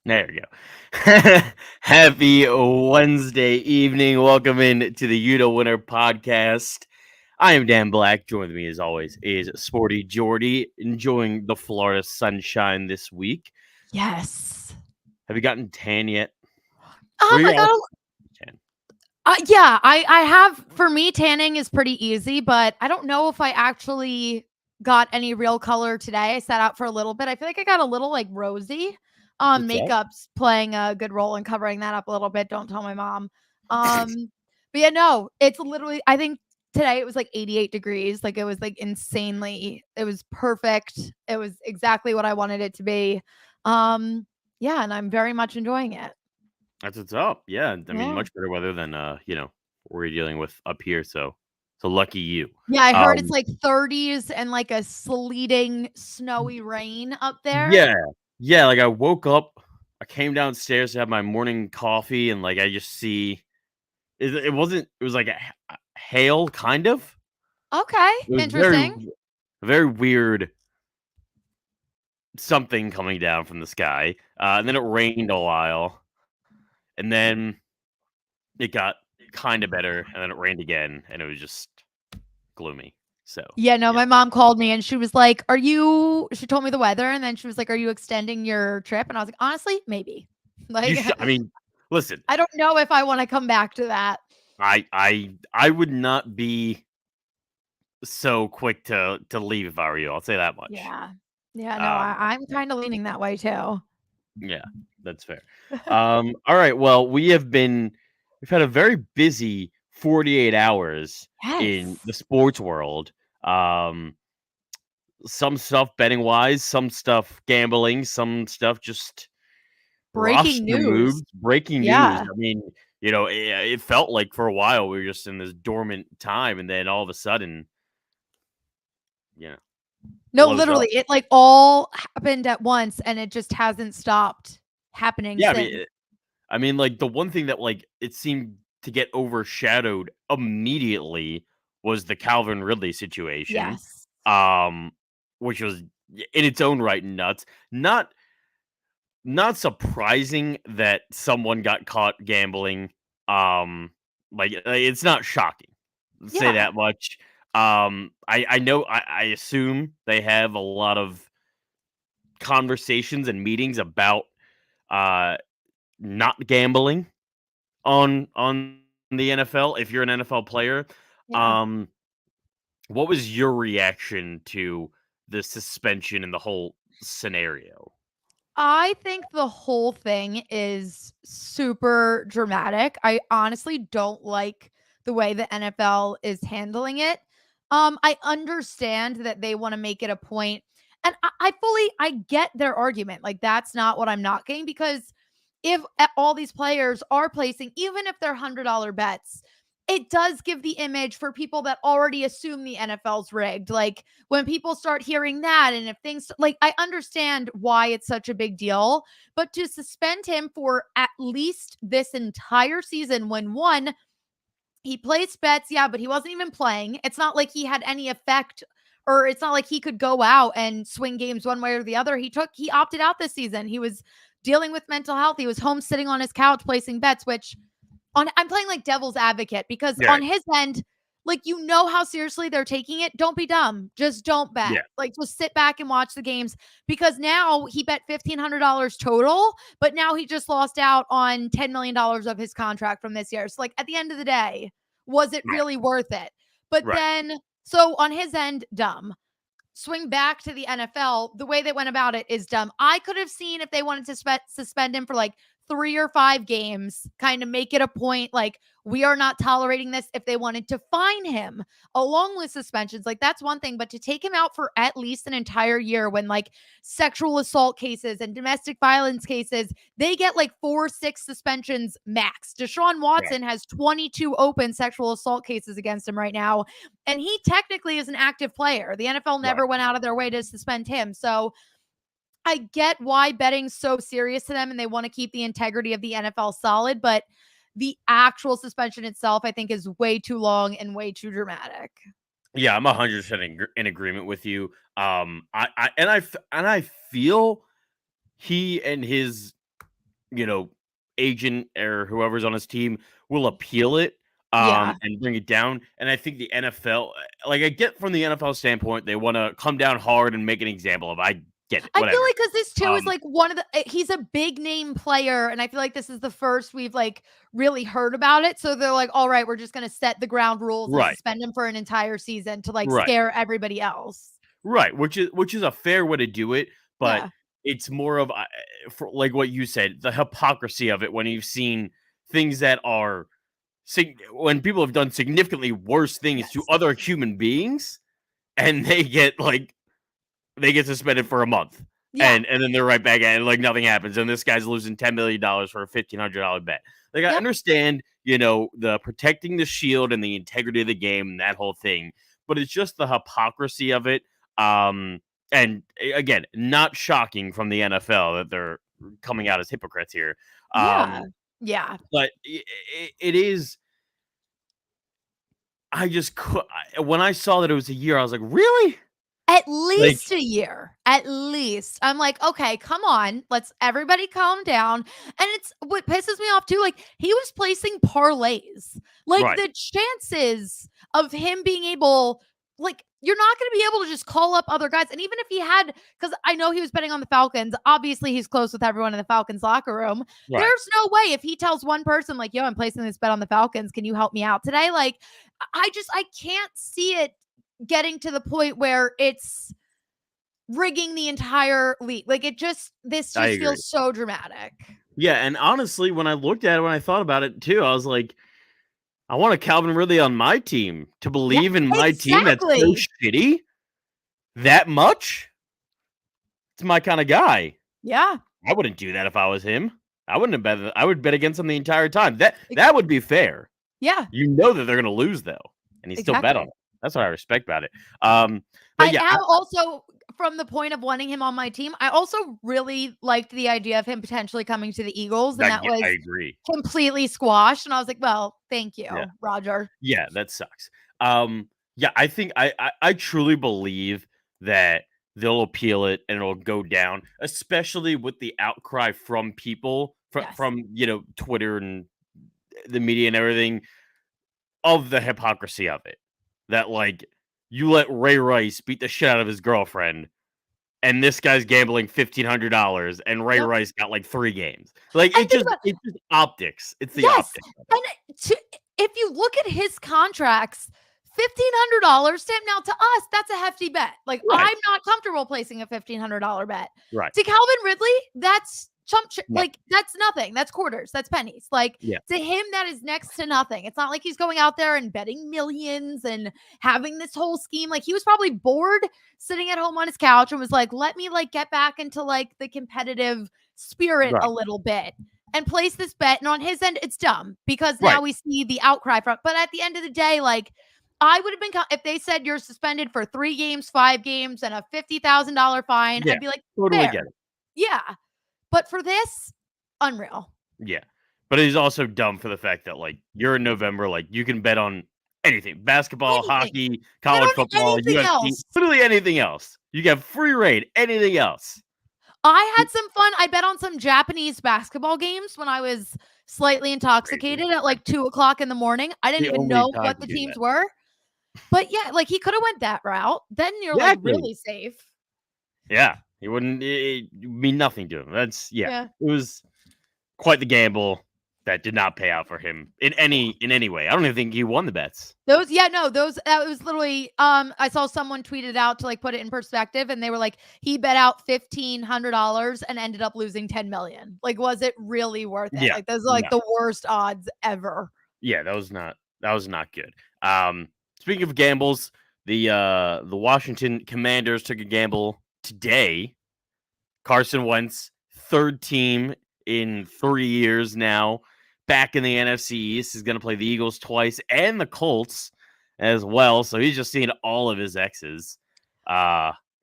There you go. Happy Wednesday evening. Welcome in to the UDDA Winner podcast. I am Dan Black. Joining me as always is SportyJordy, enjoying the Florida sunshine this week. Yes. Have you gotten tan yet? Tan? I have. For me, tanning is pretty easy, but I don't know if I actually got any real color today. I sat out for a little bit. I feel like I got a little like rosy. Makeup's playing a good role in covering that up a little bit. Don't tell my mom. But yeah, no, it's literally, I think today it was like 88 degrees. Like it was like insanely, it was perfect. It was exactly what I wanted it to be. Yeah, and I'm very much enjoying it. That's what's up. Yeah. I mean, much better weather than, we're dealing with up here. So lucky you. Yeah, I heard it's like 30s and like a sleeting, snowy rain up there. Yeah. Like I woke up, I came downstairs to have my morning coffee, and like I just see it was like a hail, kind of. Okay, interesting. Very weird something coming down from the sky. And then it rained a while. And then it got kind of better, and then it rained again, and it was just gloomy. So my mom called me and she was like, she told me the weather, and then she was like, are you extending your trip? And I was like, honestly, maybe. Like, I mean, listen, I don't know if I want to come back to that. I would not be so quick to leave if I were you. I'll say that much. No, I'm kind of leaning that way too. Yeah, that's fair. All right, well, we've had a very busy 48 hours in the sports world. Some stuff betting wise, some stuff gambling, some stuff just breaking news. Breaking news. I mean, it felt like for a while we were just in this dormant time, and then all of a sudden, no, literally, it like all happened at once, and it just hasn't stopped happening. Yeah, I mean, like the one thing that like it seemed to get overshadowed immediately was the Calvin Ridley situation. Yes. Which was in its own right nuts. Not surprising that someone got caught gambling. Like it's not shocking. Let's say that much. I know. I assume they have a lot of conversations and meetings about not gambling on the NFL. If you're an NFL player, what was your reaction to the suspension and the whole scenario? I think the whole thing is super dramatic. I honestly don't like the way the NFL is handling it. I understand that they want to make it a point, and I get their argument. Like, that's not what I'm knocking, because if all these players are placing, even if they're $100 bets, it does give the image for people that already assume the NFL's rigged. Like, when people start hearing that, and if things like, I understand why it's such a big deal, but to suspend him for at least this entire season, when one, he placed bets, but he wasn't even playing. It's not like he had any effect, or it's not like he could go out and swing games one way or the other. He opted out this season. He was dealing with mental health. He was home sitting on his couch placing bets, which I'm playing like devil's advocate, because on his end, like, how seriously they're taking it. Don't be dumb. Just don't bet. Like, just sit back and watch the games, because now he bet $1,500 total, but now he just lost out on $10 million of his contract from this year. So, like, at the end of the day, was it really worth it? But then, so on his end, dumb. Swing back to the NFL, the way they went about it is dumb. I could have seen if they wanted to suspend him for like 3 or 5 games, kind of make it a point, like, we are not tolerating this. If they wanted to fine him along with suspensions, like, that's one thing, but to take him out for at least an entire year, when like sexual assault cases and domestic violence cases, they get like 4 or 6 suspensions max. Deshaun Watson has 22 open sexual assault cases against him right now, and he technically is an active player. The NFL never went out of their way to suspend him. So I get why betting's so serious to them, and they want to keep the integrity of the NFL solid, but the actual suspension itself, I think, is way too long and way too dramatic. Yeah, I'm 100% in agreement with you. I feel he and his agent or whoever's on his team will appeal it Yeah. and bring it down. And I think the NFL, like I get from the NFL standpoint, they want to come down hard and make an example of. I get it, I feel whatever. like because this too is like one of the he's a big name player, and I feel like this is the first we've like really heard about it. So they're like, all right, we're just gonna set the ground rules and Right. suspend him for an entire season to like Right. scare everybody else. Right, which is a fair way to do it, but Yeah. it's more of for like what you said, the hypocrisy of it when you've seen things that are when people have done significantly worse things to Yes. other human beings, and they get suspended for a month, Yeah. and then they're right back at it like nothing happens, and this guy's losing $10 million for a $1,500 bet. Like I Yep. understand, the protecting the shield and the integrity of the game and that whole thing, but it's just the hypocrisy of it. And again, not shocking from the NFL that they're coming out as hypocrites here. Yeah. Yeah. But it is. When I saw that it was a year, I was like, really? At least a year. At least. I'm like, okay, come on. Let's everybody calm down. And it's what pisses me off too. Like, he was placing parlays. Like, Right. the chances of him being able, like, you're not going to be able to just call up other guys. And even if he had, because I know he was betting on the Falcons, obviously he's close with everyone in the Falcons locker room. Right. There's no way if he tells one person, like, yo, I'm placing this bet on the Falcons, can you help me out today? Like, I can't see it getting to the point where it's rigging the entire league. Like this feels so dramatic. Yeah, and honestly, when I looked at it, when I thought about it too, I was like, I want a Calvin Ridley on my team to believe in my team that's so shitty that much. It's my kind of guy. Yeah. I wouldn't do that if I was him. I wouldn't have bet. I would bet against him the entire time. That would be fair. Yeah. You know that they're going to lose though, and he still bet on it. That's what I respect about it. But I also, from the point of wanting him on my team, I also really liked the idea of him potentially coming to the Eagles, and that was I agree. Completely squashed. And I was like, well, thank you, Roger. Yeah, that sucks. Yeah, I think I truly believe that they'll appeal it and it'll go down, especially with the outcry from people from Twitter and the media and everything of the hypocrisy of it. That like you let Ray Rice beat the shit out of his girlfriend, and this guy's gambling $1,500, and Ray Rice got like 3 games. Like it's just optics. It's the optics. And if you look at his contracts, $1,500 to him. Now to us, that's a hefty bet. Like I'm not comfortable placing a $1,500 bet. Right. To Calvin Ridley, that's like that's nothing. That's quarters. That's pennies. Like to him, that is next to nothing. It's not like he's going out there and betting millions and having this whole scheme. Like he was probably bored sitting at home on his couch and was like, let me like get back into like the competitive spirit a little bit and place this bet. And on his end, it's dumb because now we see the outcry from, but at the end of the day, like I would have been, if they said you're suspended for 3 games, 5 games and a $50,000 fine, I'd be like, totally get it. Yeah. But for this, unreal. Yeah. But he's also dumb for the fact that, like, you're in November, like, you can bet on anything. Basketball, hockey, college football, UFC, literally anything else. You get free reign, anything else. I had some fun. I bet on some Japanese basketball games when I was slightly intoxicated at like 2:00 in the morning. I didn't even know what the teams were. But yeah, like he could have went that route. Then you're like really safe. Yeah. It wouldn't mean nothing to him. It was quite the gamble that did not pay out for him in any way. I don't even think he won the bets. That was literally I saw someone tweet it out to like put it in perspective, and they were like, he bet out $1,500 and ended up losing $10 million. Like, was it really worth it? Like those are like the worst odds ever. Yeah, that was not good. Speaking of gambles, the Washington Commanders took a gamble today. Carson Wentz, 3rd team in 3 years now, back in the NFC East. He's going to play the Eagles twice and the Colts as well. So he's just seeing all of his exes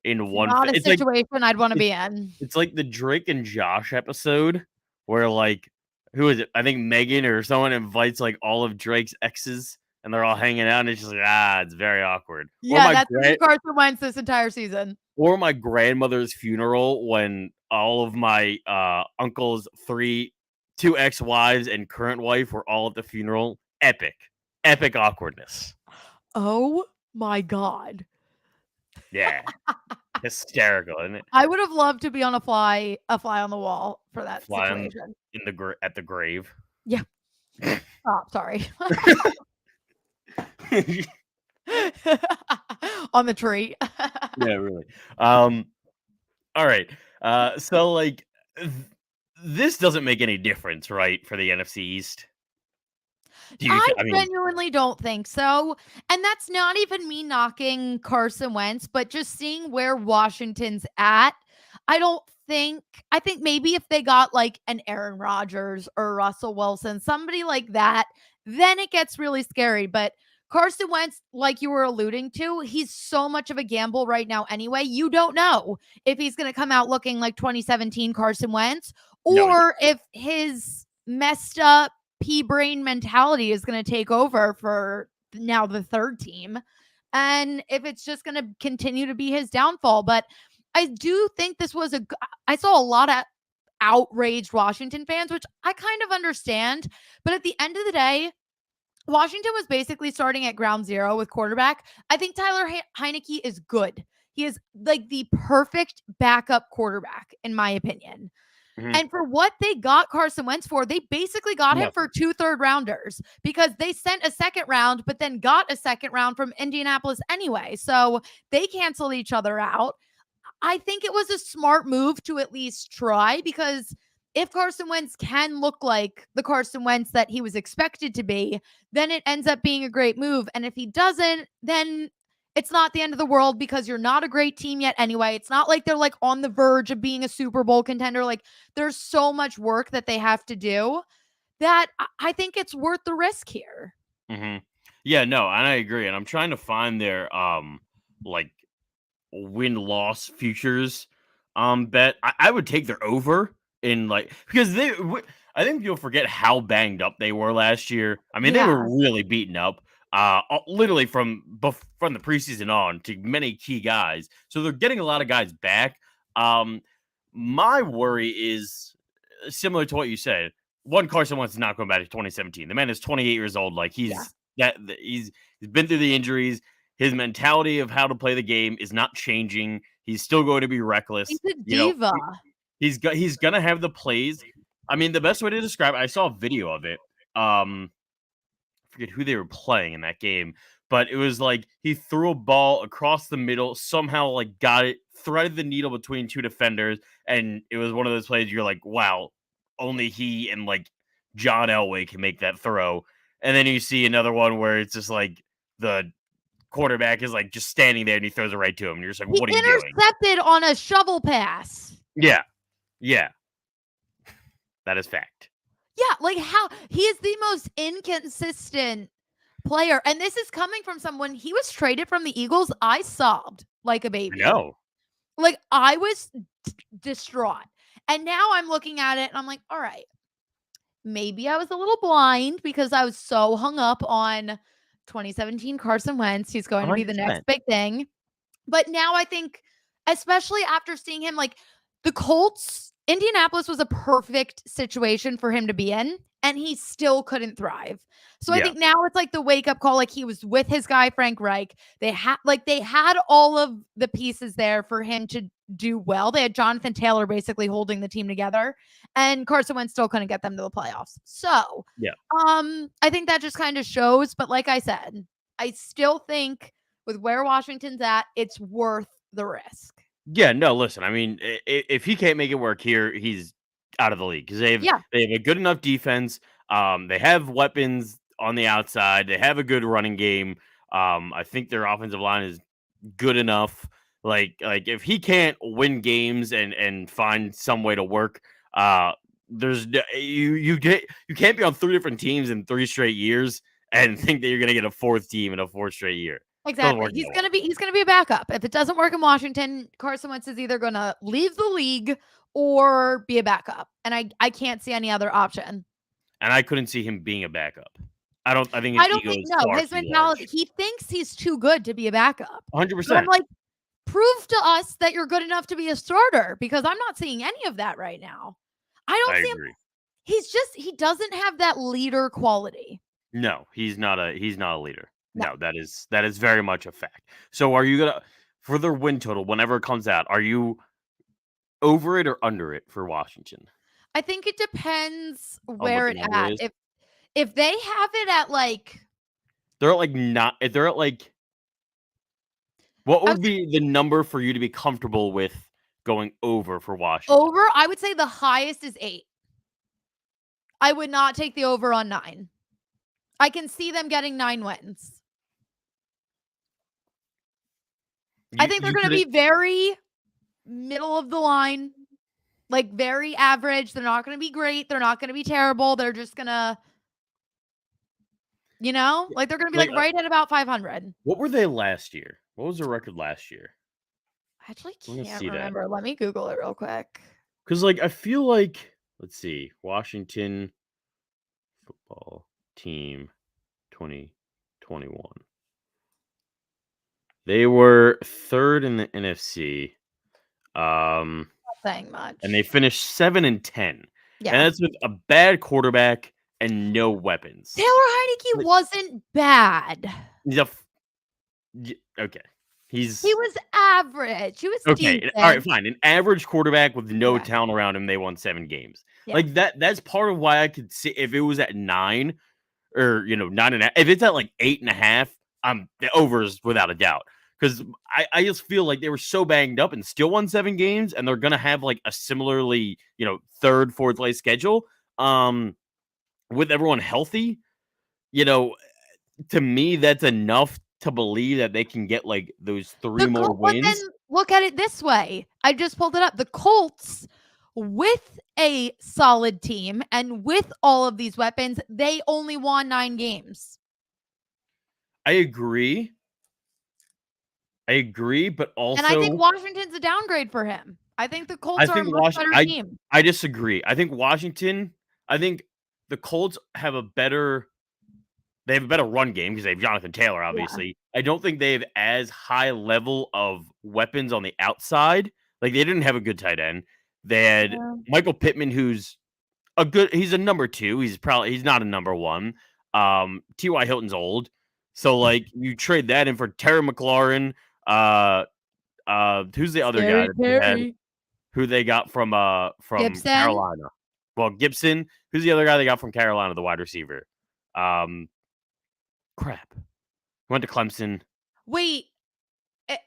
in one. Not a situation I'd want to be in. It's like the Drake and Josh episode where, like, who is it? I think Megan or someone invites like all of Drake's exes, and they're all hanging out, and it's just like, it's very awkward. Yeah, that's Carson Wentz this entire season. Or my grandmother's funeral when all of my uncle's 3 2 ex-wives and current wife were all at the funeral. Epic awkwardness. Oh my God. Yeah. Hysterical, isn't it? I would have loved to be on a fly on the wall for that situation. At the grave. Yeah. Oh, sorry. On the tree. Yeah, really. All right. So like this doesn't make any difference, right, for the NFC East? I genuinely don't think so. And that's not even me knocking Carson Wentz, but just seeing where Washington's at. I think maybe if they got like an Aaron Rodgers or Russell Wilson, somebody like that, then it gets really scary. But Carson Wentz, like you were alluding to, he's so much of a gamble right now anyway. You don't know if he's going to come out looking like 2017 Carson Wentz or if his messed up pea brain mentality is going to take over for now the third team. And if it's just going to continue to be his downfall. But I do think this was I saw a lot of outraged Washington fans, which I kind of understand. But at the end of the day, Washington was basically starting at ground zero with quarterback. I think Tyler Heineke is good. He is like the perfect backup quarterback, in my opinion. Mm-hmm. And for what they got Carson Wentz for, they basically got him for 2 third-rounders because they sent a second round, but then got a second round from Indianapolis anyway. So they canceled each other out. I think it was a smart move to at least try, because if Carson Wentz can look like the Carson Wentz that he was expected to be, then it ends up being a great move. And if he doesn't, then it's not the end of the world, because you're not a great team yet anyway. It's not like they're like on the verge of being a Super Bowl contender. Like, there's so much work that they have to do that I think it's worth the risk here. Mm-hmm. Yeah, no, and I agree. And I'm trying to find their like win-loss futures bet. I would take their over in, like, because I think people forget how banged up they were last year. I mean, they were really beaten up. Literally from the preseason on to many key guys. So they're getting a lot of guys back. My worry is similar to what you said. One, Carson Wentz is not going back to 2017. The man is 28 years old. Like, he's been through the injuries. His mentality of how to play the game is not changing. He's still going to be reckless. He's a diva. He's gonna have the plays. I mean, the best way to describe it, I saw a video of it. Forget who they were playing in that game, but it was like he threw a ball across the middle, somehow like got it, threaded the needle between 2 defenders, and it was one of those plays you're like, wow, only he and like John Elway can make that throw. And then you see another one where it's just like the quarterback is like just standing there and he throws it right to him. And you're just like, what are you doing? Intercepted on a shovel pass. Yeah. That is fact. Yeah, like how he is the most inconsistent player. And this is coming from someone, he was traded from the Eagles. I sobbed like a baby. No. Like, I was distraught. And now I'm looking at it and I'm like, all right, maybe I was a little blind because I was so hung up on 2017 Carson Wentz. He's going 100%. To be the next big thing. But now I think, especially after seeing him, like the Colts, Indianapolis was a perfect situation for him to be in, and he still couldn't thrive. So I think now it's like the wake up call. Like, he was with his guy, Frank Reich. They had all of the pieces there for him to do well. They had Jonathan Taylor basically holding the team together, and Carson Wentz still couldn't get them to the playoffs. So I think that just kind of shows. But like I said, I still think with where Washington's at, it's worth the risk. Yeah, no, listen, I mean, if he can't make it work here, he's out of the league, because they have a good enough defense. They have weapons on the outside. They have a good running game. I think their offensive line is good enough. Like if he can't win games and find some way to work, there's you can't be on 3 different teams in 3 straight years and think that you're going to get a 4th team in a 4th straight year. Exactly. He's gonna be a backup. If it doesn't work in Washington, Carson Wentz is either gonna leave the league or be a backup. And I can't see any other option. And I couldn't see him being a backup. I don't think his mentality. He thinks he's too good to be a backup. 100%. I'm like, prove to us that you're good enough to be a starter, because I'm not seeing any of that right now. I don't see him. he doesn't have that leader quality. No, he's not a leader. No. No, that is very much a fact. So are you gonna, for their win total whenever it comes out, are you over it or under it for Washington? I think it depends On what where the it's number at. is? If they have it at like They're at like not if they're at like what I would would say be the number for you to be comfortable with going over for Washington? over, I would say the highest is 8. I would not take the over on 9. I can see them getting 9 wins. I think they're You going to couldn't be very middle of the line, like very average. They're not going to be great. They're not going to be terrible. They're just going to, like they're going to be like like right at about 500. what were they last year? What was their record last year? I actually I wanna can't see that. remember. Let me Google it real quick. Because like I feel like let's see, Washington football team 2021. They were 3rd in the NFC. Not saying much. And they finished 7-10. Yeah. And that's with a bad quarterback and no weapons. Taylor Heineke wasn't bad. He's okay. He was average. He was okay. decent. All right, fine. An average quarterback with no Okay. talent around him. They won 7 games. Yeah. Like that's part of why I could see if it was at 9 or 9.5. If it's at like 8.5, I'm the overs without a doubt. Because I just feel like they were so banged up and still won 7 games, and they're gonna have like a similarly 3rd, 4th place schedule. With everyone healthy, to me that's enough to believe that they can get like those 3 more wins. But then look at it this way. I just pulled it up. The Colts, with a solid team and with all of these weapons, they only won 9 games. I agree, but also, and I think Washington's a downgrade for him. I think the Colts are a much better team. I disagree. I think the Colts have a better run game because they have Jonathan Taylor, obviously. Yeah. I don't think they have as high level of weapons on the outside. Like, they didn't have a good tight end. They had Michael Pittman, who's he's a number 2. He's not a number 1. T.Y. Hilton's old. So, like, you trade that in for Terry McLaurin. Who's the other guy who they got from Gibson? Carolina? Well, Gibson. Who's the other guy they got from Carolina, the wide receiver? Crap. Went to Clemson. Wait,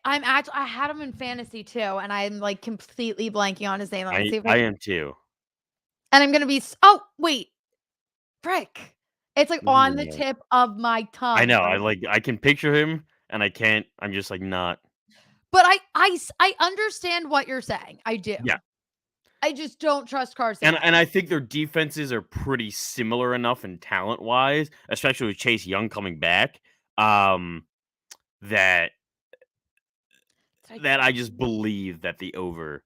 I had him in fantasy too, and I'm like completely blanking on his name. I am too. And I'm gonna be. Wait, frick! It's like on the tip of my tongue. I know. I can picture him, and I can't. I'm just like not. But I understand what you're saying. I do. Yeah. I just don't trust Carson. And I think their defenses are pretty similar enough in talent wise, especially with Chase Young coming back. That I just believe that the over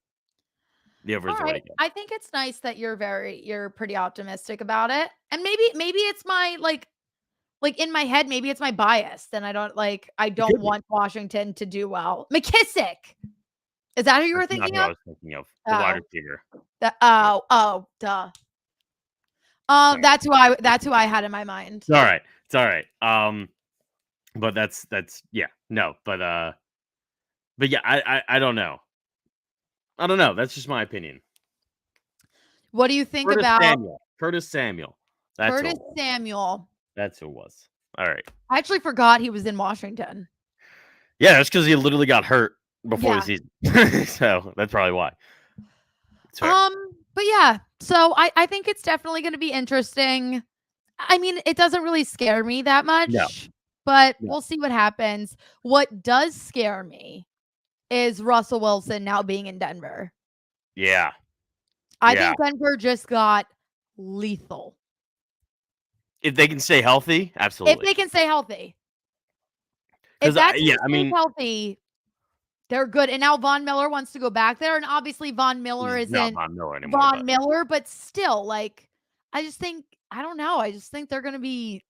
is already good. I think it's nice that you're pretty optimistic about it. And maybe it's my like in my head, maybe it's my bias. And I don't want Washington to do well. McKissick. Is that who you were thinking of? I was thinking of the wide receiver. Duh. That's who I had in my mind. It's all right. But that's yeah, no, but yeah, I don't know. I don't know. That's just my opinion. What do you think about Curtis Samuel? Curtis Samuel. That's who it was. All right. I actually forgot he was in Washington. Yeah, that's because he literally got hurt before the season. So that's probably why. But yeah, so I think it's definitely going to be interesting. I mean, it doesn't really scare me that much, but we'll see what happens. What does scare me is Russell Wilson now being in Denver. Yeah. I think Denver just got lethal. If they can stay healthy, absolutely. If they can stay healthy. If that team stays healthy, they're good. And now Von Miller wants to go back there. And obviously Von Miller isn't not Von Miller anymore. Miller, but still, like, I just think, I don't know. I just think they're going to be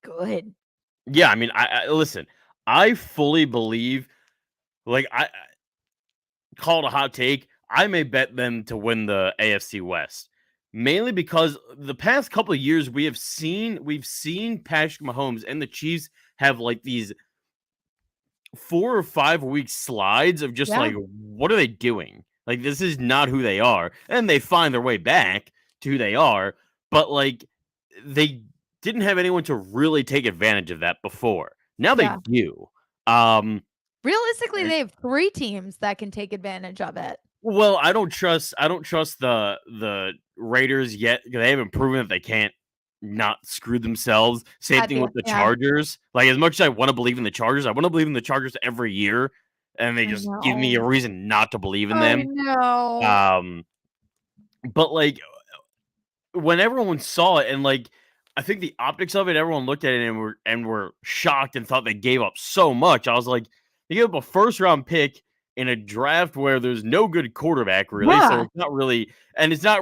good. Yeah, I mean, I listen, I fully believe, like, I call it a hot take. I may bet them to win the AFC West mainly because the past couple of years we've seen Patrick Mahomes and the Chiefs have like these 4 or 5 week slides of just Yeah. like, what are they doing? Like, this is not who they are. And they find their way back to who they are, but like they didn't have anyone to really take advantage of that before. Now they Yeah. do. Realistically, they have 3 teams that can take advantage of it. Well, I don't trust the Raiders yet. They haven't proven that they can't not screw themselves. Same thing with the Chargers. Like, as much as I want to believe in the Chargers, I want to believe in the Chargers every year, and they just give me a reason not to believe in them. But like when everyone saw it, and like I think the optics of it, everyone looked at it and were shocked and thought they gave up so much. I was like, they gave up a first round pick in a draft where there's no good quarterback really, so it's not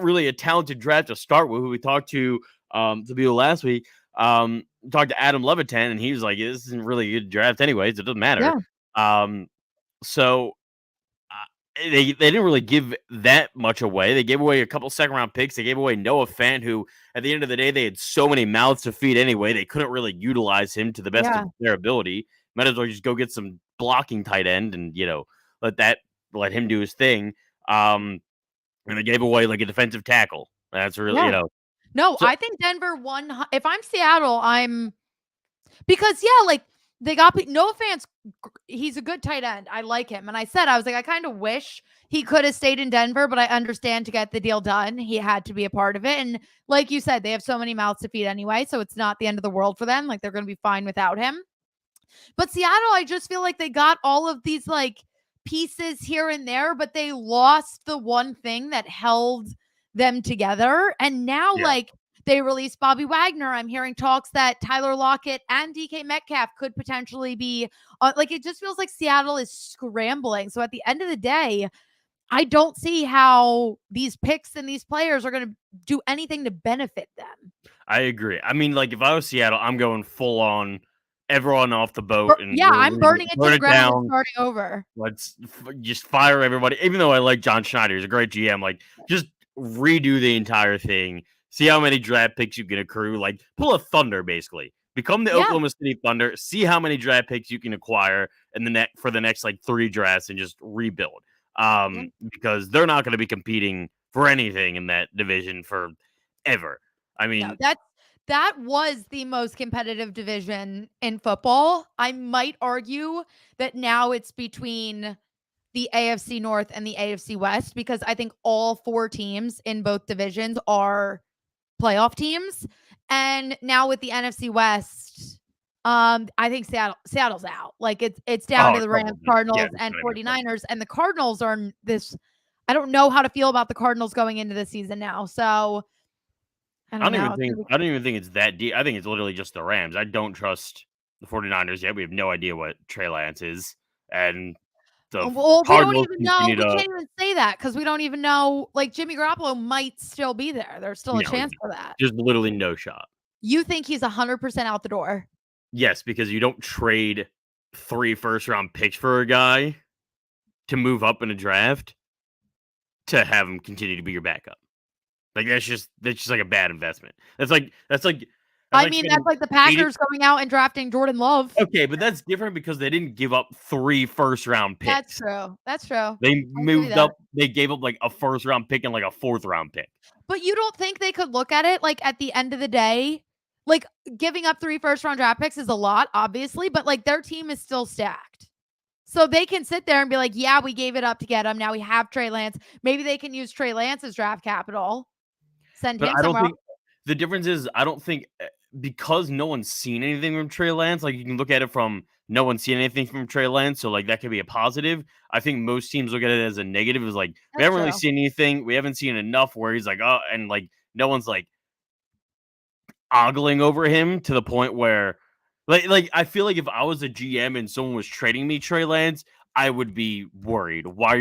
really a talented draft to start with. Who we talked to people last week, talked to Adam Levitan, and he was like, "This isn't really a good draft, anyways. It doesn't matter." So they didn't really give that much away. They gave away a couple second round picks. They gave away Noah Fant, who at the end of the day they had so many mouths to feed anyway. They couldn't really utilize him to the best of their ability. Might as well just go get some blocking tight end and let him do his thing. And they gave away like a defensive tackle. That's really No, I think Denver won. If I'm Seattle, because like they got Noah Fant's. He's a good tight end. I like him, and I was like, I kind of wish he could have stayed in Denver, but I understand to get the deal done, he had to be a part of it. And like you said, they have so many mouths to feed anyway, so it's not the end of the world for them. Like, they're going to be fine without him. But Seattle, I just feel like they got all of these like pieces here and there, but they lost the one thing that held them together. And now, like, they released Bobby Wagner. I'm hearing talks that Tyler Lockett and DK Metcalf could potentially be like, it just feels like Seattle is scrambling. So at the end of the day, I don't see how these picks and these players are going to do anything to benefit them. I agree. I mean, like, if I was Seattle, I'm going full on everyone off the boat. And I'm burning it to the ground and starting over. Let's just fire everybody. Even though I like John Schneider, he's a great GM. Like, just redo the entire thing. See how many draft picks you can accrue. Like, pull a Thunder, basically. Become the Oklahoma City Thunder. See how many draft picks you can acquire for the next like 3 drafts and just rebuild. Because they're not going to be competing for anything in that division forever. I mean, that was the most competitive division in football. I might argue that now it's between the AFC North and the AFC West, because I think all 4 teams in both divisions are playoff teams. And now with the NFC West, I think Seattle's out. Like, it's down to the Rams, Cardinals, and 49ers. And the Cardinals are I don't know how to feel about the Cardinals going into the season now. So I don't even think it's that deep. I think it's literally just the Rams. I don't trust the 49ers yet. We have no idea what Trey Lance is. And we don't even know. We can't even say that because we don't even know. Like, Jimmy Garoppolo might still be there. There's still a chance for that. There's literally no shot. You think he's 100% out the door? Yes, because you don't trade 3 first-round picks for a guy to move up in a draft to have him continue to be your backup. Like, that's just like a bad investment. That's like that's like the Packers going out and drafting Jordan Love. Okay, but that's different because they didn't give up 3 first-round picks. That's true. They moved up. They gave up like a first-round pick and like a 4th-round pick. But you don't think they could look at it like at the end of the day, like, giving up 3 first-round draft picks is a lot, obviously, but like their team is still stacked. So they can sit there and be like, yeah, we gave it up to get him. Now we have Trey Lance. Maybe they can use Trey Lance's draft capital. Send him somewhere else. The difference is, I don't think, because no one's seen anything from Trey Lance, like, you can look at it from no one's seen anything from Trey Lance, so like that could be a positive. I think most teams look at it as a negative. It's like, we haven't really seen anything. We haven't seen enough where he's like, oh, and like no one's like ogling over him to the point where like I feel like if I was a GM and someone was trading me Trey Lance, I would be worried. Why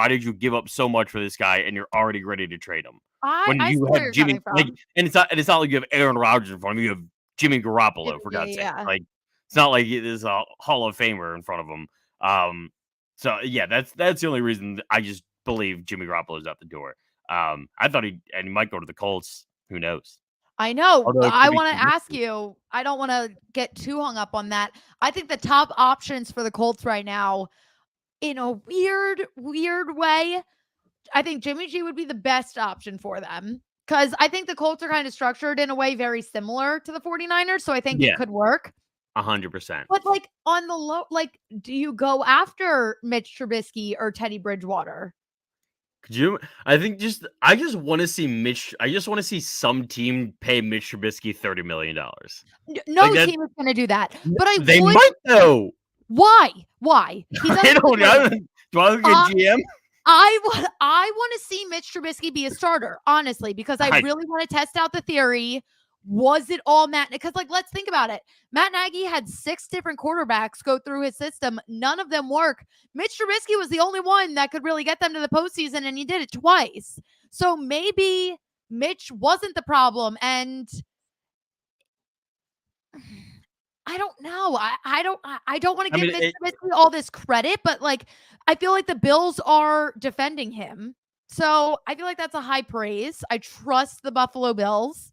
did you give up so much for this guy and you're already ready to trade him? When you have Jimmy, like, and it's not like you have Aaron Rodgers in front of you. You have Jimmy Garoppolo, for God's sake. Like, it's not like there's a Hall of Famer in front of him. So yeah, that's the only reason I just believe Jimmy Garoppolo is out the door. I thought he might go to the Colts. Who knows? I know. Although I want to ask you, I don't want to get too hung up on that. I think the top options for the Colts right now, in a weird way, I think Jimmy G would be the best option for them. Because I think the Colts are kind of structured in a way very similar to the 49ers. So I think it could work. 100%. But like on the low, like, do you go after Mitch Trubisky or Teddy Bridgewater? Could you? I just want to see Mitch. I just want to see some team pay Mitch Trubisky $30 million. No team is going to do that. But they might though. Why? I don't know. Do I look at GM? I want to see Mitch Trubisky be a starter, honestly, because I really want to test out the theory. Was it all Matt? Because, like, let's think about it. Matt Nagy had 6 different quarterbacks go through his system. None of them work. Mitch Trubisky was the only one that could really get them to the postseason, and he did it twice. So maybe Mitch wasn't the problem, and I don't know. I don't want to give Mitch Trubisky all this credit, but like I feel like the Bills are defending him. So I feel like that's a high praise. I trust the Buffalo Bills.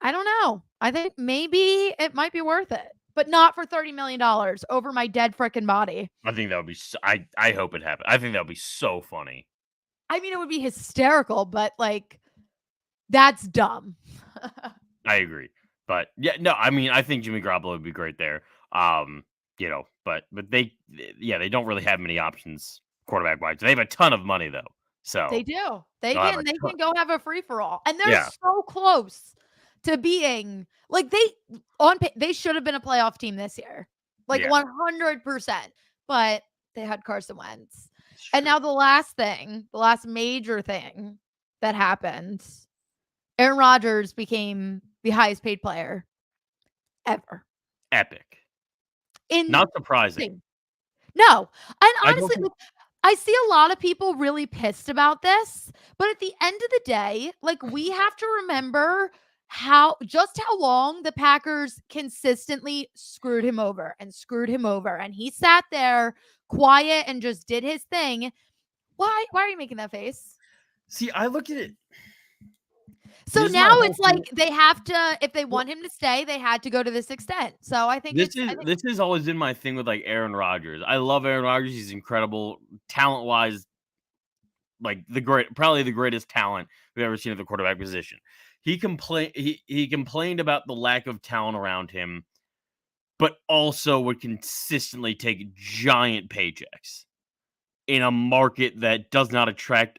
I don't know. I think maybe it might be worth it, but not for $30 million over my dead freaking body. I think that would be I hope it happens. I think that would be so funny. I mean, it would be hysterical, but like that's dumb. I agree. But yeah, no, I mean, I think Jimmy Garoppolo would be great there. You know, but they don't really have many options quarterback wise. They have a ton of money though. So they do. They can go have a free for all. And they're so close to being like they should have been a playoff team this year. Like 100%. But they had Carson Wentz. And now the last major thing that happened, Aaron Rodgers became the highest paid player ever. Epic. Not surprising. No. And honestly, I see a lot of people really pissed about this, but at the end of the day, like we have to remember how long the Packers consistently screwed him over. And he sat there quiet and just did his thing. Why are you making that face? See, I look at it. So now it's like they have to, if they want him to stay, they had to go to this extent. So I think this has always been my thing with like Aaron Rodgers. I love Aaron Rodgers. He's incredible talent wise, like probably the greatest talent we've ever seen at the quarterback position. He complained about the lack of talent around him, but also would consistently take giant paychecks in a market that does not attract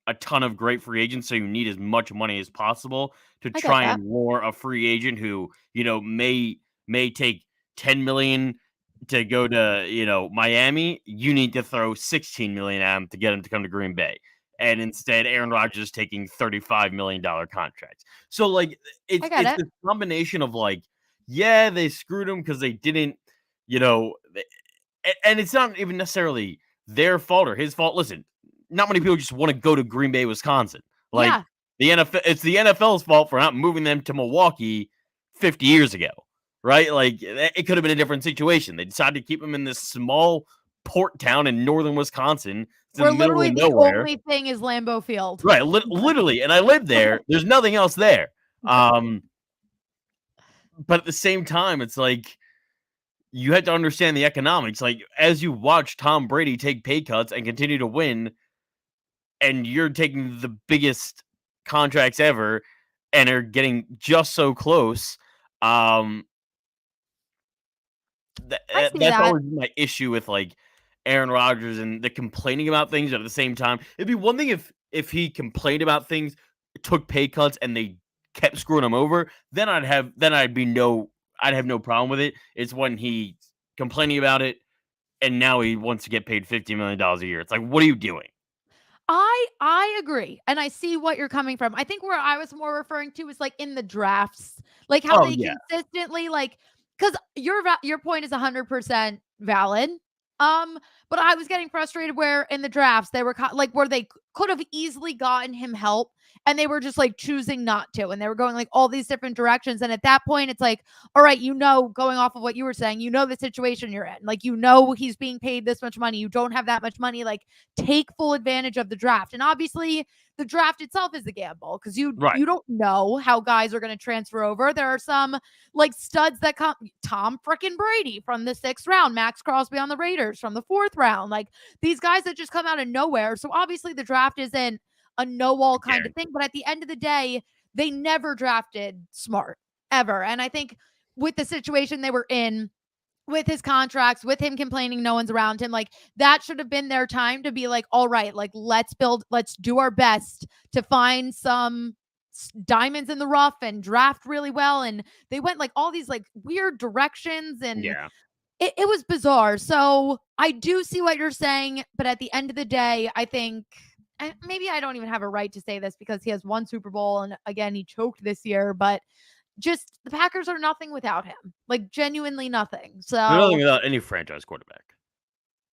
a ton of great free agents, so you need as much money as possible to try and lure a free agent who, you know, may take $10 million to go to, you know, Miami. You need to throw $16 million at him to get him to come to Green Bay. And instead, Aaron Rodgers is taking $35 million contracts. So, like, it's this combination of, like, yeah, they screwed him because they didn't, you know, and it's not even necessarily their fault or his fault. Listen, not many people just want to go to Green Bay, Wisconsin. Like the NFL, it's the NFL's fault for not moving them to Milwaukee 50 years ago, right? Like it could have been a different situation. They decided to keep them in this small port town in northern Wisconsin. Where literally the only thing is Lambeau Field. Right, literally. And I lived there. There's nothing else there. But at the same time, it's like you had to understand the economics. Like as you watch Tom Brady take pay cuts and continue to win, and you're taking the biggest contracts ever and are getting just so close. That's always my issue with like Aaron Rodgers and the complaining about things. But at the same time, it'd be one thing if he complained about things, took pay cuts, and they kept screwing him over. Then I'd have no problem with it. It's when he's complaining about it and now he wants to get paid $50 million a year. It's like, what are you doing? I agree. And I see what you're coming from. I think where I was more referring to is like in the drafts, like how they consistently like, because your point is 100% valid. But I was getting frustrated where in the drafts they were like where they could have easily gotten him help and they were just like choosing not to, and they were going like all these different directions. And at that point, it's like, all right, you know, going off of what you were saying, you know the situation you're in. Like, you know, he's being paid this much money. You don't have that much money. Like, take full advantage of the draft. And obviously, the draft itself is a gamble because you Right. don't know how guys are going to transfer over. There are some like studs that come, Tom frickin' Brady from the 6th round, Max Crosby on the Raiders from the 4th round, like these guys that just come out of nowhere. So obviously the draft isn't a know-all kind of thing, but at the end of the day, they never drafted smart ever. And I think with the situation they were in, with his contracts, with him complaining no one's around him, like that should have been their time to be like, all right, like let's do our best to find some diamonds in the rough and draft really well. And they went like all these like weird directions, and it was bizarre. So I do see what you're saying, but at the end of the day, I think, and maybe I don't even have a right to say this because he has one Super Bowl and again he choked this year, but just the Packers are nothing without him, like genuinely nothing. They're nothing So without any franchise quarterback.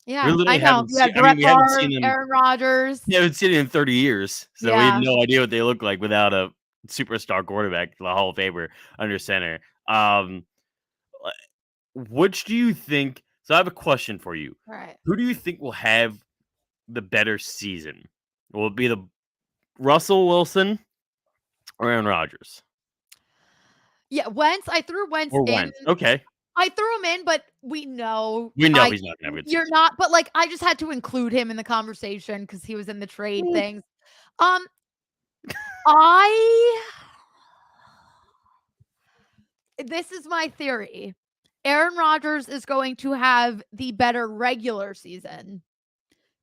yeah, I know. Yeah, Brett we haven't Favre, seen them. Aaron Rodgers. We haven't seen it in 30 years, so we have no idea what they look like without a superstar quarterback, the Hall of Famer under center. Which do you think? So I have a question for you. All right. Who do you think will have the better season? Will it be the Russell Wilson or Aaron Rodgers? Yeah, Wentz. I threw Wentz Or in. Wentz. Okay. I threw him in, but we know he's not going to have a good you're season. not. But like, I just had to include him in the conversation because he was in the trade things. This is my theory. Aaron Rodgers is going to have the better regular season,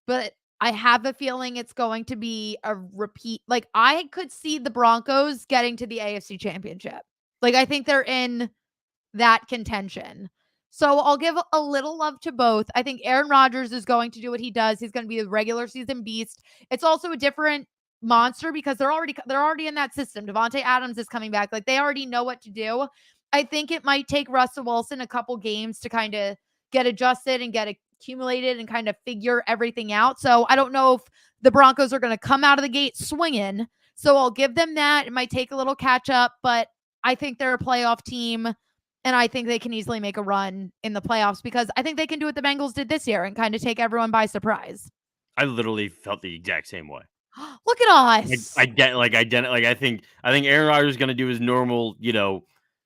but I have a feeling it's going to be a repeat. Like, I could see the Broncos getting to the AFC Championship. Like, I think they're in that contention. So I'll give a little love to both. I think Aaron Rodgers is going to do what he does. He's going to be a regular season beast. It's also a different monster because they're already in that system. Devontae Adams is coming back. Like, they already know what to do. I think it might take Russell Wilson a couple games to kind of get adjusted and get accumulated and kind of figure everything out. So I don't know if the Broncos are going to come out of the gate swinging. So I'll give them that. It might take a little catch up, but I think they're a playoff team. And I think they can easily make a run in the playoffs because I think they can do what the Bengals did this year and kind of take everyone by surprise. I literally felt the exact same way. Look at us. I think Aaron Rodgers is going to do his normal,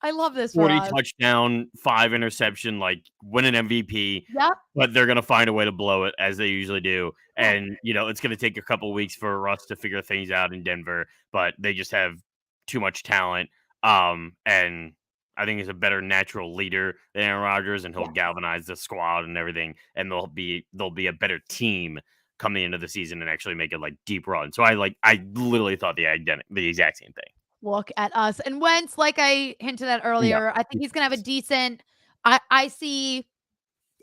I love this. 40 touchdown, 5 interception, like win an MVP. Yep. But they're going to find a way to blow it as they usually do. And, it's going to take a couple weeks for Russ to figure things out in Denver, but they just have too much talent. And I think he's a better natural leader than Aaron Rodgers, and he'll galvanize the squad and everything. And they'll be a better team come the end of the season and actually make it like deep run. So I literally thought the exact same thing. Look at us. And Wentz, like I hinted at earlier, I think he's gonna have a decent, I see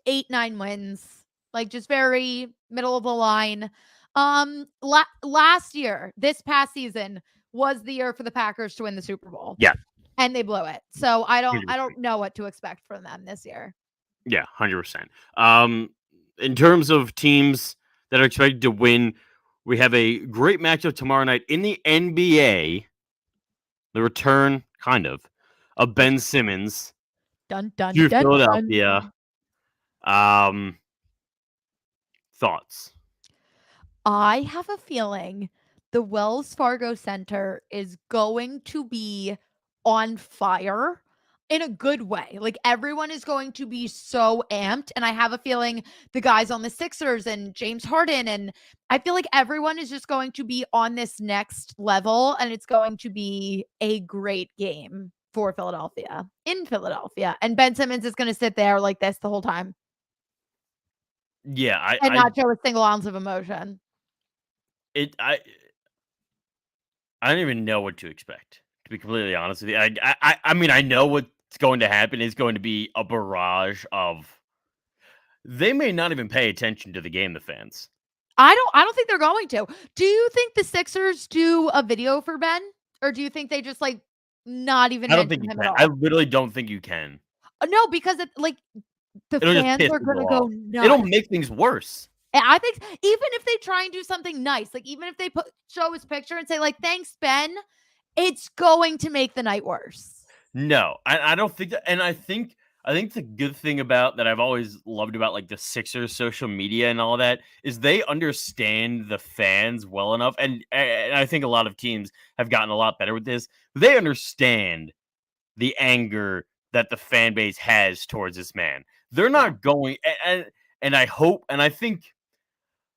8-9 wins, like just very middle of the line. Last year, this past season was the year for the Packers to win the Super Bowl. Yeah. And they blew it. So I don't know what to expect from them this year. Yeah, 100%. In terms of teams that are expected to win, we have a great matchup tomorrow night in the NBA. The return, kind of Ben Simmons to Philadelphia. Thoughts? I have a feeling the Wells Fargo Center is going to be on fire in a good way. Like, everyone is going to be so amped. And I have a feeling the guys on the Sixers and James Harden, and I feel like everyone is just going to be on this next level, and it's going to be a great game for Philadelphia, in Philadelphia. And Ben Simmons is going to sit there like this the whole time. Yeah. And not show a single ounce of emotion. I don't even know what to expect, to be completely honest with you. I mean, I know what's going to happen. It's going to be a barrage of. They may not even pay attention to the game, the fans. I don't think they're going to. Do you think the Sixers do a video for Ben, or do you think they just like not even? I don't think you can. I literally don't think you can. No, because the fans are going to go nuts. It'll make things worse. And I think even if they try and do something nice, like even if they show his picture and say like, thanks, Ben, it's going to make the night worse. No, I don't think that. And I think I think the good thing about that I've always loved about like the Sixers social media and all that is they understand the fans well enough, and I think a lot of teams have gotten a lot better with this. They understand the anger that the fan base has towards this man. They're Yeah. not going, and I hope, and I think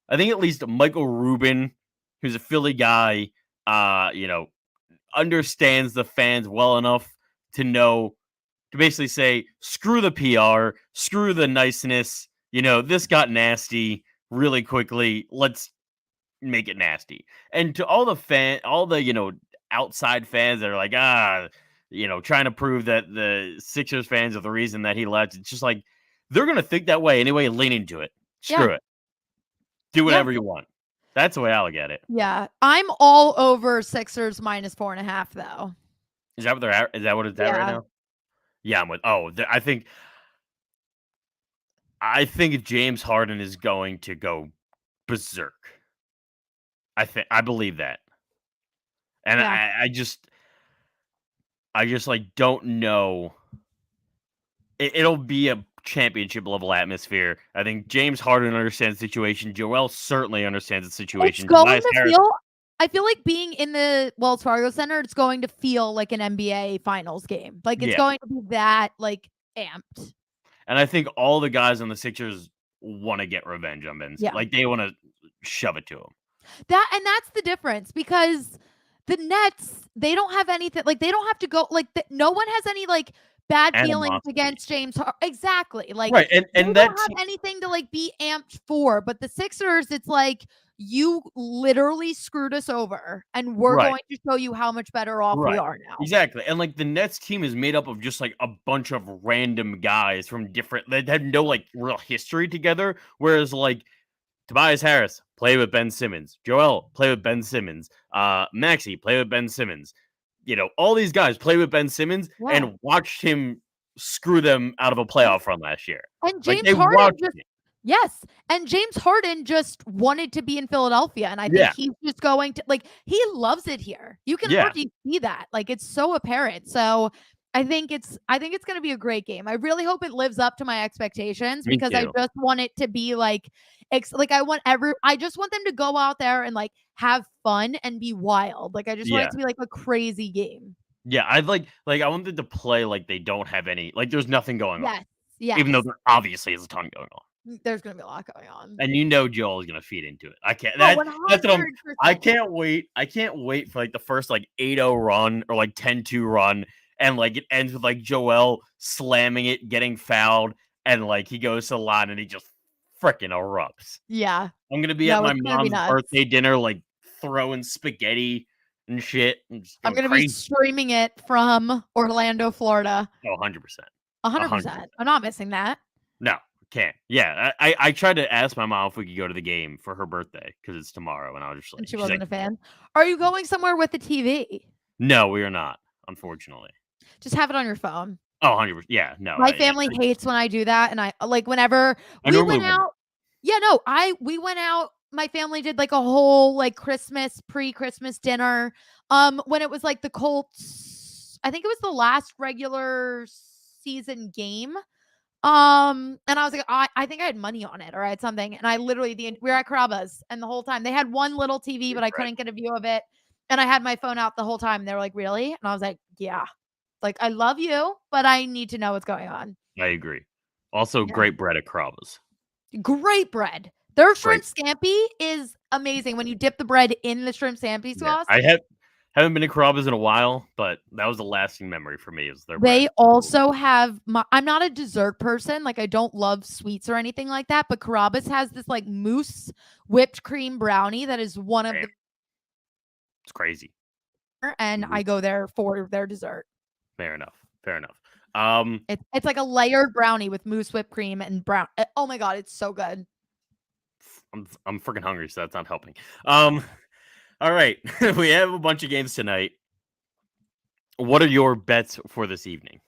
at least Michael Rubin, who's a Philly guy, understands the fans well enough to know to basically say, screw the PR, screw the niceness. This got nasty really quickly. Let's make it nasty. And to all the outside fans that are like, trying to prove that the Sixers fans are the reason that he left. It's just like, they're going to think that way anyway and lean into it. Yeah. Screw it. Do Yeah. whatever you want. That's the way I look at it. Yeah. I'm all over Sixers -4.5 though. Is that what they're at? Is that what it's at right now? Yeah, I'm with. I think James Harden is going to go berserk. I believe that, and Yeah. I just like don't know. It'll be a championship level atmosphere. I think James Harden understands the situation. Joel certainly understands the It's situation. going Tobias to Harris, feel I feel like being in the Wells Fargo Center, it's going to feel like an NBA Finals game. Like, it's Yeah. going to be that, like, amped. and I think all the guys on the Sixers want to get revenge on Ben. Yeah. Like they want to shove it to him. That's the difference because the Nets, they don't have anything, like, they don't have to go, like, no one has any, like, bad feelings Animosity. against James exactly. Like, Right, they and don't that have anything to, like, be amped for. But the Sixers, it's like, you literally screwed us over, and we're Right. going to show you how much better off we are now. Exactly. And like the Nets team is made up of just like a bunch of random guys from different that had no like real history together. Whereas like Tobias Harris, play with Ben Simmons. Joel, play with Ben Simmons. Maxey, play with Ben Simmons. All these guys play with Ben Simmons and watched him screw them out of a playoff run last year. And James Harden and James Harden just wanted to be in Philadelphia, and I think he's just going to, like, he loves it here. You can hardly see that. Like, it's so apparent. So I think it's going to be a great game. I really hope it lives up to my expectations because I just want it to be like I just want them to go out there and like have fun and be wild. Like, I just want it to be like a crazy game. Yeah, I'd like I want them to play like they don't have any, like there's nothing going on. Yes. Even though there obviously is a ton going on. There's gonna be a lot going on. And Joel is gonna feed into it. I can't that's what I can't wait. I can't wait for like the first like 8-0 run or like 10-2 run. And like it ends with like Joel slamming it, getting fouled, and like he goes to the line and he just freaking erupts. Yeah. I'm gonna be at my mom's birthday dinner, like throwing spaghetti and shit. I'm gonna be streaming it from Orlando, Florida. Oh, 100%. 100%. I'm not missing that. No, can't. Yeah, I tried to ask my mom if we could go to the game for her birthday because it's tomorrow, and I was just like, and she wasn't a fan. Are you going somewhere with the TV? No, we are not, unfortunately. Just have it on your phone. Oh, 100%. Yeah, no. My family hates when I do that, and I like whenever we went out. Yeah, no, we went out. My family did like a whole like pre-Christmas dinner. When it was like the Colts, I think it was the last regular season game. And I was like, I think I had money on it or I had something. And I literally we were at Carrabba's, and the whole time they had one little TV, but I couldn't get a view of it. And I had my phone out the whole time. And they were like, really? And I was like, yeah. Like, I love you, but I need to know what's going on. I agree. Also, great bread at Carrabba's. Great bread. Their shrimp scampi is amazing when you dip the bread in the shrimp scampi sauce. I haven't been to Carrabba's in a while, but that was a lasting memory for me. Is their They also have I'm not a dessert person. Like, I don't love sweets or anything like that, but Carrabba's has this like mousse whipped cream brownie that is one of the It's crazy. And I go there for their dessert. Fair enough. It's like a layered brownie with mousse whipped cream and brown. Oh my god, it's so good. I'm freaking hungry, so that's not helping. All right, we have a bunch of games tonight. What are your bets for this evening?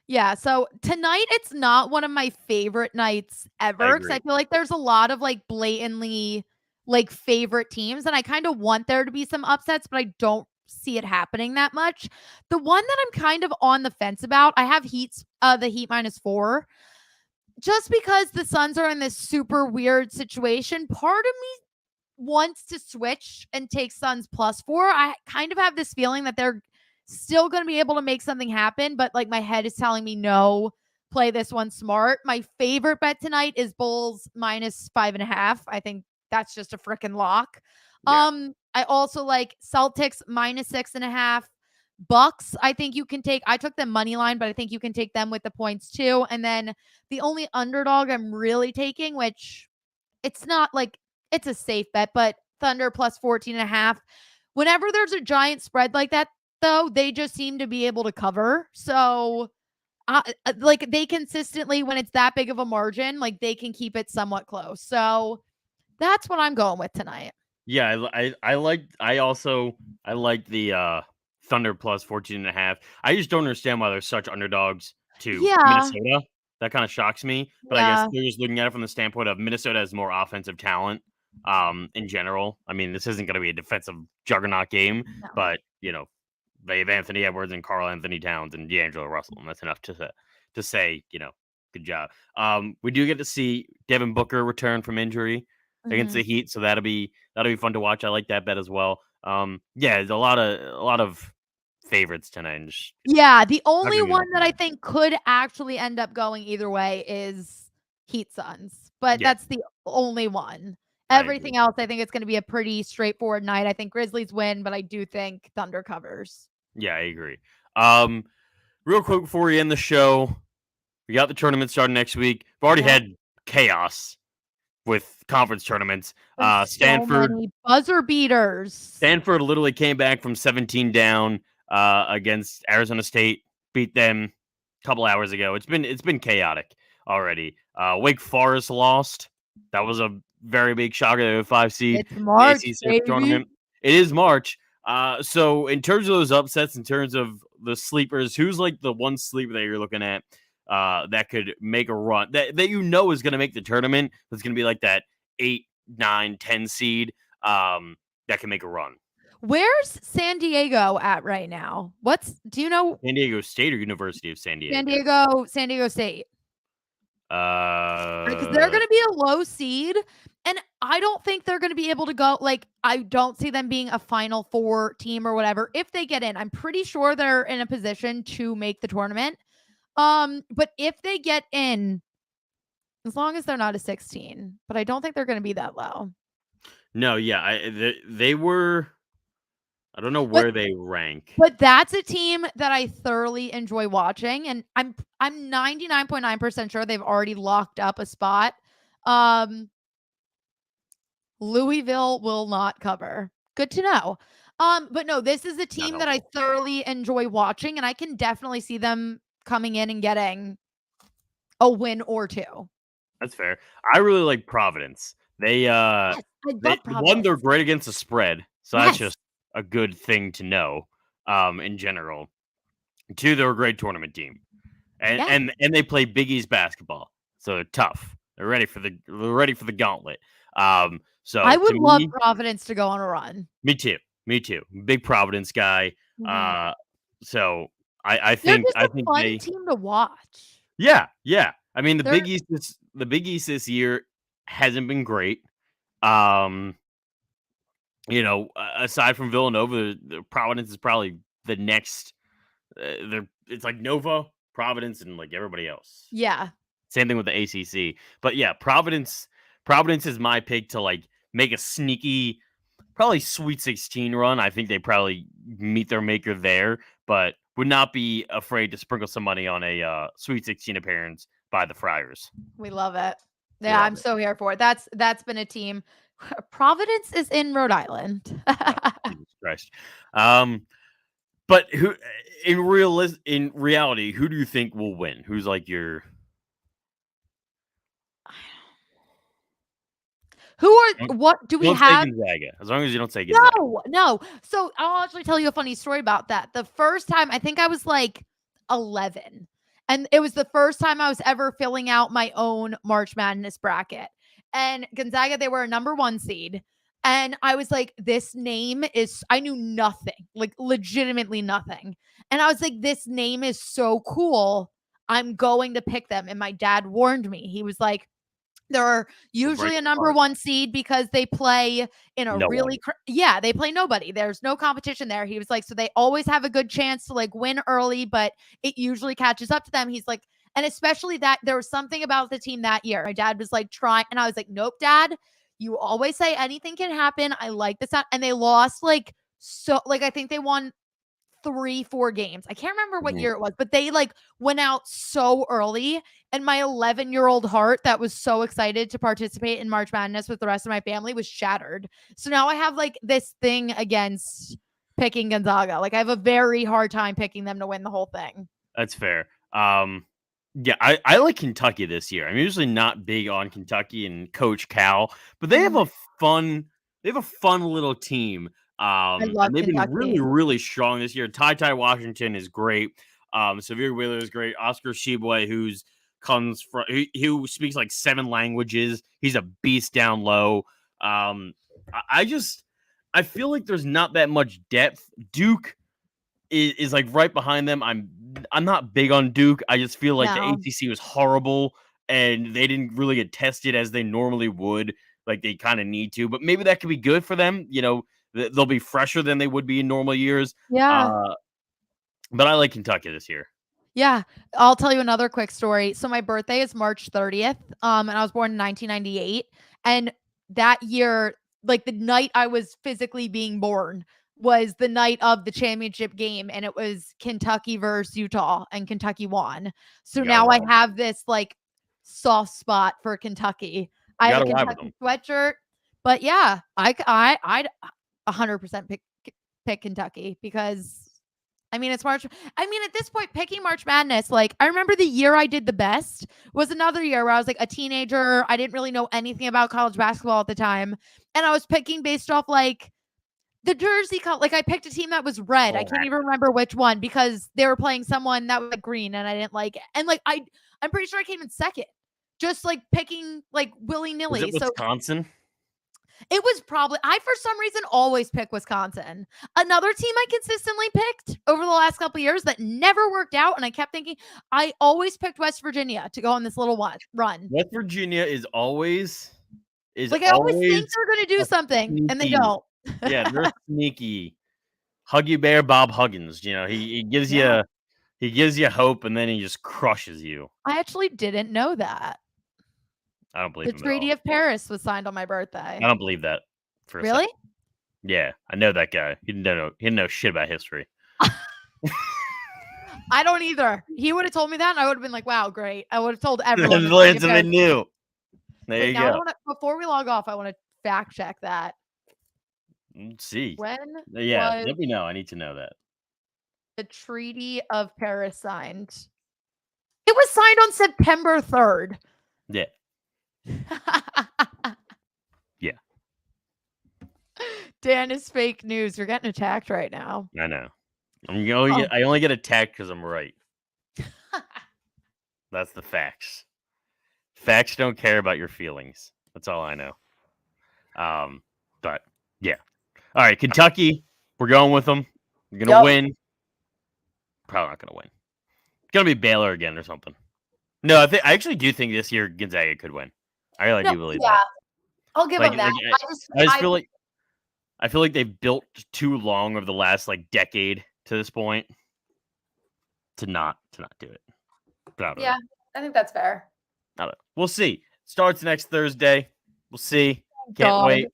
Yeah, so tonight it's not one of my favorite nights ever because I feel like there's a lot of like blatantly like favorite teams, and I kind of want there to be some upsets, but I don't see it happening that much. The one that I'm kind of on the fence about, I have the Heat -4. Just because the Suns are in this super weird situation, part of me wants to switch and take Suns +4. I kind of have this feeling that they're still going to be able to make something happen, but like my head is telling me no, play this one smart. My favorite bet tonight is Bulls -5.5. I think that's just a freaking lock. Yeah. I also like Celtics -6.5. Bucks, I think you can take. I took them money line, but I think you can take them with the points too. And then the only underdog I'm really taking, which it's not like it's a safe bet, but Thunder +14.5. Whenever there's a giant spread like that, though, they just seem to be able to cover. So, like they consistently, when it's that big of a margin, like they can keep it somewhat close. So that's what I'm going with tonight. Yeah, I like the Thunder +14.5. I just don't understand why they're such underdogs to Minnesota. That kind of shocks me. But I guess they're just looking at it from the standpoint of Minnesota has more offensive talent in general. I mean, this isn't going to be a defensive juggernaut game, but they have Anthony Edwards and Karl Anthony Towns and D'Angelo Russell, and that's enough to say, good job. We do get to see Devin Booker return from injury against the Heat, so that'll be fun to watch. I like that bet as well. Yeah, there's a lot of favorites tonight. The only one that I think could actually end up going either way is Heat Suns, but that's the only one. Everything else, I think it's going to be a pretty straightforward night. I think Grizzlies win, but I do think Thunder covers. Yeah, I agree. Real quick before we end the show, we got the tournament starting next week. We've already had chaos with conference tournaments. Stanford, so many buzzer beaters. Stanford literally came back from 17 down against Arizona State, beat them a couple hours ago. It's been chaotic already. Wake Forest lost. That was a very big shocker. They were a 5 seed. It's March, baby. Tournament. It is March. So in terms of those upsets, in terms of the sleepers, who's like the one sleeper that you're looking at that could make a run that is going to make the tournament? That's going to be like that 8, 9, 10 seed that can make a run. Where's San Diego at right now? Do you know? San Diego State or University of San Diego? San Diego State. Because Because they're going to be a low seed, and I don't think they're going to be able to go. Like, I don't see them being a Final Four team or whatever. If they get in, I'm pretty sure they're in a position to make the tournament. But if they get in, as long as they're not a 16, but I don't think they're going to be that low. No, yeah, they were. I don't know where they rank. But that's a team that I thoroughly enjoy watching, and I'm 99.9% sure they've already locked up a spot. Louisville will not cover. Good to know. But no, this is a team that I thoroughly enjoy watching, and I can definitely see them coming in and getting a win or two. That's fair. I really like Providence. They're great against the spread, so that's just a good thing to know in general. 2, they're a great tournament team, and they play Big East basketball, so they're tough. They're ready for the gauntlet. So I would love Providence to go on a run. Me too. Big Providence guy. So I think they're just a fun team to watch. Yeah. I mean, the Big East this year hasn't been great. Aside from Villanova, the Providence is probably the next. It's like Nova, Providence, and like everybody else. Yeah. Same thing with the ACC. But yeah, Providence is my pick to like make a sneaky, probably Sweet 16 run. I think they probably meet their maker there, but would not be afraid to sprinkle some money on a Sweet 16 appearance by the Friars. We love it. Yeah, I'm so here for it. That's been a team. Providence is in Rhode Island. Jesus Christ. But who in reality, who do you think will win? Who's like your what do we have? Gonzaga, as long as you don't say Gonzaga. No. So I'll actually tell you a funny story about that. The first time, I think I was like 11, and it was the first time I was ever filling out my own March Madness bracket. And Gonzaga, they were a number 1 seed. And I was like, this name is, I knew nothing, like legitimately nothing. And I was like, this name is so cool. I'm going to pick them. And my dad warned me. He was like, they're usually a number one seed because they play in a they play nobody. There's no competition there. He was like, so they always have a good chance to like win early, but it usually catches up to them. He's like, and especially that there was something about the team that year. My dad was like trying, and I was like, nope, Dad, you always say anything can happen. I like this. And they lost like, so like, I think they won 3-4 games. I can't remember what year it was, but they like went out so early. And my 11-year-old heart that was so excited to participate in March Madness with the rest of my family was shattered. So now I have like this thing against picking Gonzaga. Like I have a very hard time picking them to win the whole thing. That's fair. Yeah, I like Kentucky this year. I'm usually not big on Kentucky and Coach Cal, but they have a fun little team. And they've been really, really strong this year. Ty Washington is great. Severe Wheeler is great. Oscar Sheboy, who speaks like 7 languages. He's a beast down low. I feel like there's not that much depth. Duke is like right behind them. I'm not big on Duke. I just feel like the ACC was horrible and they didn't really get tested as they normally would. Like they kind of need to, but maybe that could be good for them. You know, they'll be fresher than they would be in normal years. Yeah. But I like Kentucky this year. Yeah. I'll tell you another quick story. So my birthday is March 30th. And I was born in 1998. And that year, like the night I was physically being born was the night of the championship game. And it was Kentucky versus Utah, and Kentucky won. So now I have this like soft spot for Kentucky. I have a Kentucky sweatshirt, but yeah, I'd 100% pick Kentucky because I mean, it's March. I mean, at this point, picking March Madness, like I remember the year I did the best was another year where I was like a teenager. I didn't really know anything about college basketball at the time. And I was picking based off like the jersey color. Like I picked a team that was red. I can't even remember which one because they were playing someone that was like green and I didn't like it. And like I'm pretty sure I came in second. Just like picking like willy-nilly. Was it Wisconsin? It was probably, I for some reason always pick Wisconsin. Another team I consistently picked over the last couple of years that never worked out, and I kept thinking, I always picked West Virginia to go on this little run. West Virginia is always like I always think they're going to do something, sneaky, and they don't. Yeah, they're sneaky. Huggy Bear Bob Huggins, you know, he gives you hope, and then he just crushes you. I actually didn't know that. I don't believe the Treaty of Paris was signed on my birthday. I don't believe that. Really? Yeah, I know that guy. He didn't know shit about history. I don't either. He would have told me that, and I would have been like, "Wow, great!" I would have told everyone. Learned something new. There you go. Before we log off, I want to fact check that. Let's see. When? Yeah, let me know. I need to know that. The Treaty of Paris signed. It was signed on September 3rd. Yeah. Yeah. Dan is fake news. You're getting attacked right now. I know. I only get attacked because I'm right. That's the facts. Facts don't care about your feelings. That's all I know. But yeah. All right, Kentucky. We're going with them. We're gonna win. Probably not gonna win. It's gonna be Baylor again or something. No, I actually do think this year Gonzaga could win. I really do believe that. I'll give them that. I feel like they've built too long over the last like decade to this point to not do it. Yeah, I think that's fair. We'll see. Starts next Thursday. We'll see. Can't wait.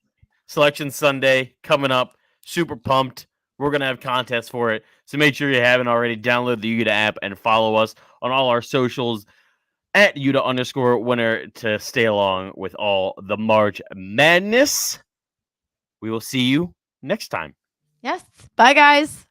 Selection Sunday coming up. Super pumped. We're going to have contests for it. So make sure you haven't already. Download the UDDA app and follow us on all our socials at UDDA_winner to stay along with all the March Madness. We will see you next time. Yes. Bye, guys.